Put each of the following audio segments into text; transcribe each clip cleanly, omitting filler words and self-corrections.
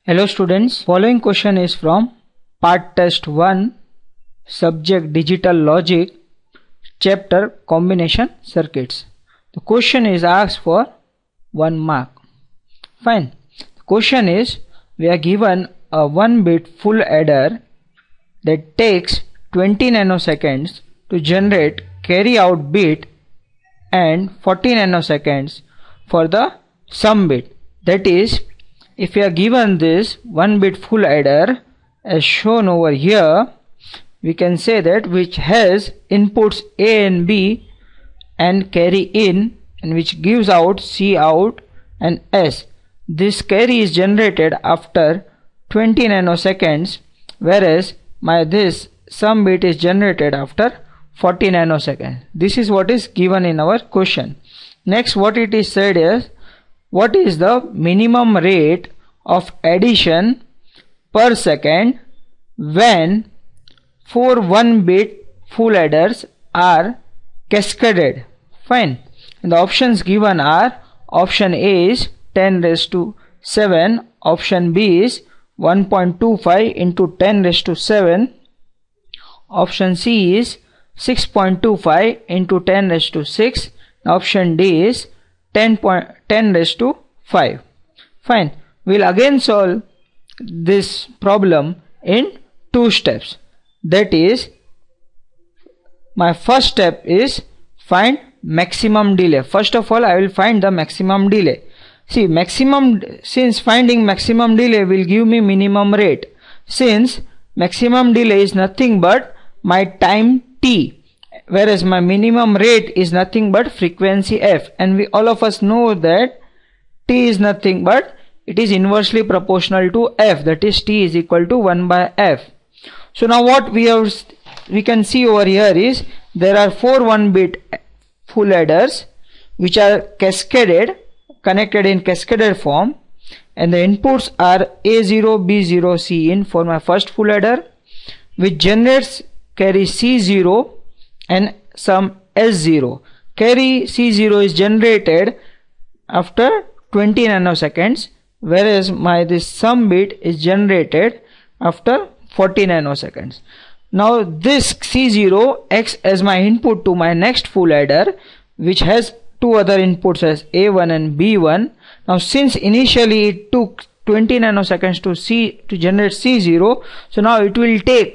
Hello students, following question is from part test 1, subject digital logic, chapter combination circuits. The question is asked for 1 mark. Fine. The question is, we are given a 1-bit full adder that takes 20 nanoseconds to generate carry out bit and 40 nanoseconds for the sum bit. That is, if we are given this 1-bit full adder as shown over here, we can say that which has inputs A and B and carry in, and which gives out C out and S. This carry is generated after 20 nanoseconds, whereas this sum bit is generated after 40 nanoseconds. This is what is given in our question. Next, what it is said is, what is the minimum rate of addition per second when 4 1-bit full adders are cascaded? Fine. And the options given are, option A is 10 raised to 7, option B is 1.25 into 10 raised to 7, option C is 6.25 into 10 raised to 6, option D is 10 raised to 5. Fine. We'll again solve this problem in 2 steps. That is, my first step is find maximum delay. First of all, I will find the maximum delay. See, since finding maximum delay will give me minimum rate. Since maximum delay is nothing but my time t, whereas my minimum rate is nothing but frequency f, and we all of us know that t is nothing but it is inversely proportional to f, that is t is equal to 1 by f. So now what we can see over here is there are 4 1-bit full adders which are connected in cascaded form, and the inputs are A0, B0, Cin for my first full adder, which generates carry C0 and some S0. Carry C0 is generated after 20 nanoseconds, whereas this sum bit is generated after 40 nanoseconds. Now this C0 acts as my input to my next full adder, which has 2 other inputs as A1 and B1. Now since initially it took 20 nanoseconds to generate C0, so now it will take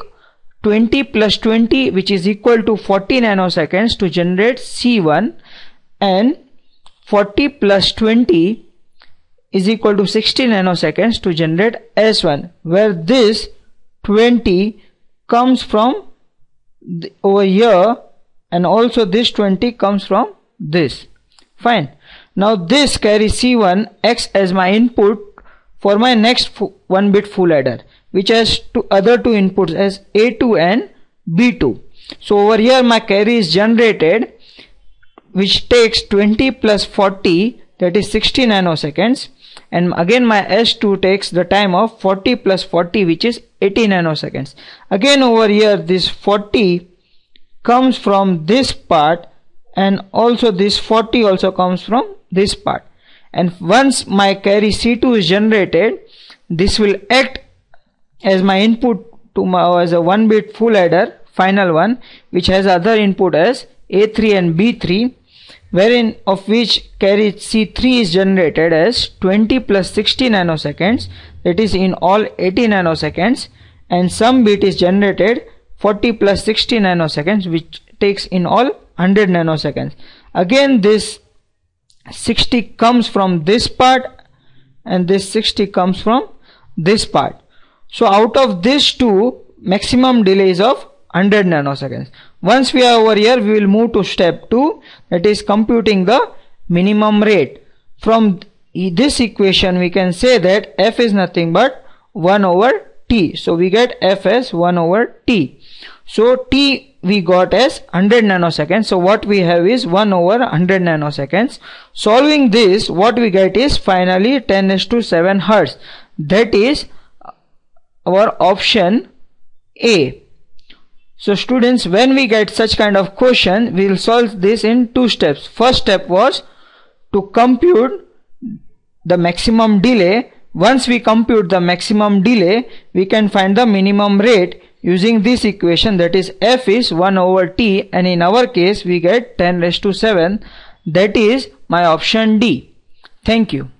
20 plus 20, which is equal to 40 nanoseconds to generate C1, and 40 plus 20 is equal to 60 nanoseconds to generate S1, where this 20 comes from over here, and also this 20 comes from this. Fine. Now this carry C1 acts as my input for my next 1-bit full adder, which has other 2 inputs as A2 and B2. So over here my carry is generated, which takes 20 plus 40, that is 60 nanoseconds, and again my S2 takes the time of 40 plus 40, which is 80 nanoseconds. Again over here this 40 comes from this part, and also this 40 also comes from this part. And once my carry C2 is generated, this will act as my input to as a 1-bit full adder, final one, which has other input as A3 and B3, wherein of which carry C3 is generated as 20 plus 60 nanoseconds, that is in all 80 nanoseconds, and sum bit is generated 40 plus 60 nanoseconds, which takes in all 100 nanoseconds. Again this 60 comes from this part, and this 60 comes from this part. So out of these 2, maximum delay is of 100 nanoseconds. Once we are over here, we will move to step 2, that is computing the minimum rate. From this equation we can say that f is nothing but 1 over t. So we get f as 1 over t. So t we got as 100 nanoseconds. So what we have is 1 over 100 nanoseconds. Solving this, what we get is finally 10 raised to 7 hertz. That is our option A. So students, when we get such kind of question, we will solve this in 2 steps. First step was to compute the maximum delay Once we compute the maximum delay, we can find the minimum rate using this equation, that is f is 1 over t, and in our case we get 10 raised to 7. That is my option D. Thank you.